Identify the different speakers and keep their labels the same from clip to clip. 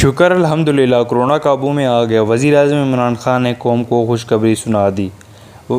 Speaker 1: शुक्र अल्हम्दुलिल्लाह कोरोना काबू में आ गया। वज़ीर-ए-आज़म इमरान खान ने कौम को खुशखबरी सुना दी।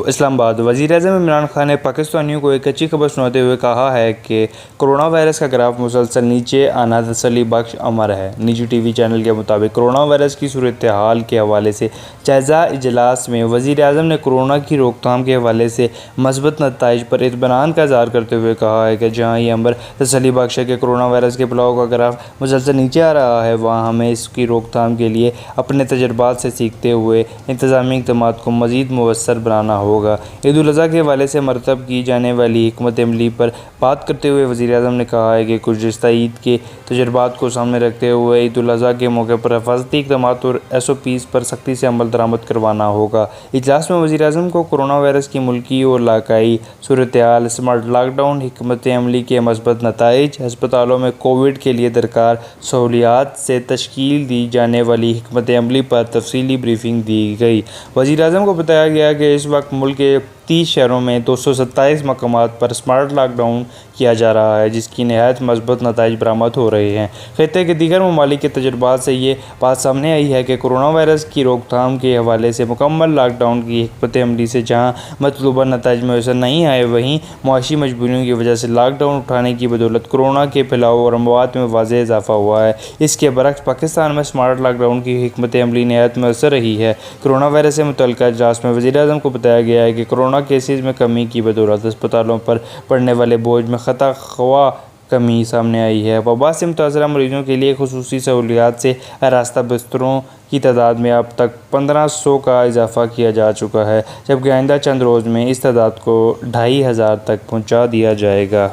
Speaker 1: इस्लामाबाद। वज़ीर-ए-आज़म इमरान खान ने पाकिस्तानियों को एक अच्छी खबर सुनाते हुए कहा है कि कोरोना वायरस का ग्राफ मुसलसल नीचे आना तसल्ली बख्श अमर है। निजी टीवी चैनल के मुताबिक कोरोना वायरस की सूरत हाल के हवाले से जायज़ा इजलास में वज़ीर-ए-आज़म ने कोरोना की रोकथाम के हवाले से मस्बत नताइज पर इत्मीनान का इज़हार करते हुए कहा है कि जहाँ ये अमर तसल्ली बख्श है कि कोरोना वायरस के फैलाव का ग्राफ मुसलसल नीचे आ रहा है, वहाँ हमें इसकी रोकथाम के लिए अपने तजुर्बात से सीखते हुए इंतज़ामी इक़दामात को मज़ीद मुयस्सर बनाना होगा। ईद उल अज़हा के हवाले से मरतब की जाने वाली हिकमत अमली पर बात करते हुए वज़ीर-ए-आज़म ने कहा है कि गुज़िश्ता ईद के तजुर्बात को सामने रखते हुए ईद उल अज़हा के मौके पर हिफाजती इक़दामात और SOPs पर सख्ती से अमल दरामद करवाना होगा। इजलास में वज़ीर-ए-आज़म को कोरोना वायरस की मुल्की और इलाकाई सूरत हाल, स्मार्ट लॉकडाउन, हिकमत अमली के मस्बत नताइज, अस्पतालों में कोविड के लिए दरकार सहूलियात से तश्कील दी जाने वाली हिकमत अमली पर तफसीली ब्रीफिंग दी गई। वज़ीर-ए-आज़म को बताया गया कि इस वक्त मुल्क के 30 शहरों में 227 मकामात पर स्मार्ट लॉकडाउन किया जा रहा है, जिसकी नहायत मज़बूत नताइज बरामद हो रहे हैं। खित्ते के दीगर ममालिक के तजुर्बात से ये बात सामने आई है कि कोरोना वायरस की रोकथाम के हवाले से मुकम्मल लॉकडाउन की हिकमत अमली से जहाँ मतलूबा नताइज मैसर नहीं आए, वहीं मुआशी मजबूरियों की वजह से लॉकडाउन उठाने की बदौलत कोरोना के फैलाव और अमवात में वाज़ेह इजाफा हुआ है। इसके बरक्स पाकिस्तान में स्मार्ट लॉकडाउन की हिकमत अमली नहायत मैसर रही है। कोरोना वायरस से मुतल्लिक़ इजलास में वज़ीर-ए-आज़म को बताया गया है कि कोरोना केसेस में कमी की बदौलत अस्पतालों पर पड़ने वाले बोझ में ख़ता ख्वाह कमी सामने आई है। वबा से मुतासरा मरीजों के लिए खुसूसी सहूलियात से आरास्ता बिस्तरों की तादाद में अब तक 1500 का इजाफ़ा किया जा चुका है, जबकि आइंदा चंद रोज़ में इस तादाद को 2500 तक पहुँचा दिया जाएगा।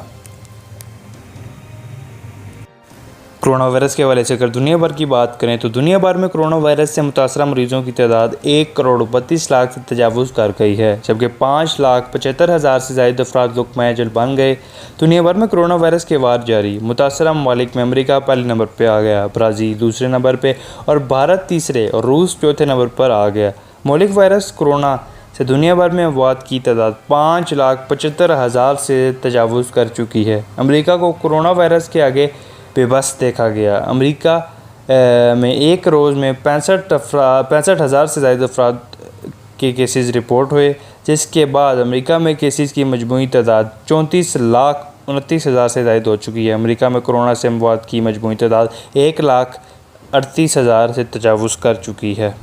Speaker 1: कोरोना वायरस के हवाले से अगर दुनिया भर की बात करें तो दुनिया भर में कोरोना वायरस से मुतासरा मरीजों की तादाद 1,32,00,000 से तजावुज़ कर गई है, जबकि 5,75,000 से ज़ायद अफराद लुक़मा अजल बन गए। दुनिया भर में कोरोना वायरस के वार जारी। मुतासरा ममालिक में अमरीका पहले नंबर पर आ गया, ब्राज़ील दूसरे नंबर पर और भारत तीसरे और रूस चौथे नंबर पर आ गया। मौलिक वायरस कोरोना से दुनिया भर में अमवात की तादाद 5,75,000 से तजावुज़ कर चुकी है। अमरीका को कोरोना वायरस के आगे बेबस देखा गया। अमेरिका में एक रोज़ में 65,000 से ज़ायद अफराद के केसेस रिपोर्ट हुए, जिसके बाद अमेरिका में केसेस की मजमूई तादाद 34,29,000 से ज़ायद हो चुकी है। अमेरिका में कोरोना से अमवात की मजमूई तादाद 1,38,000 से तजावुज़ कर चुकी है।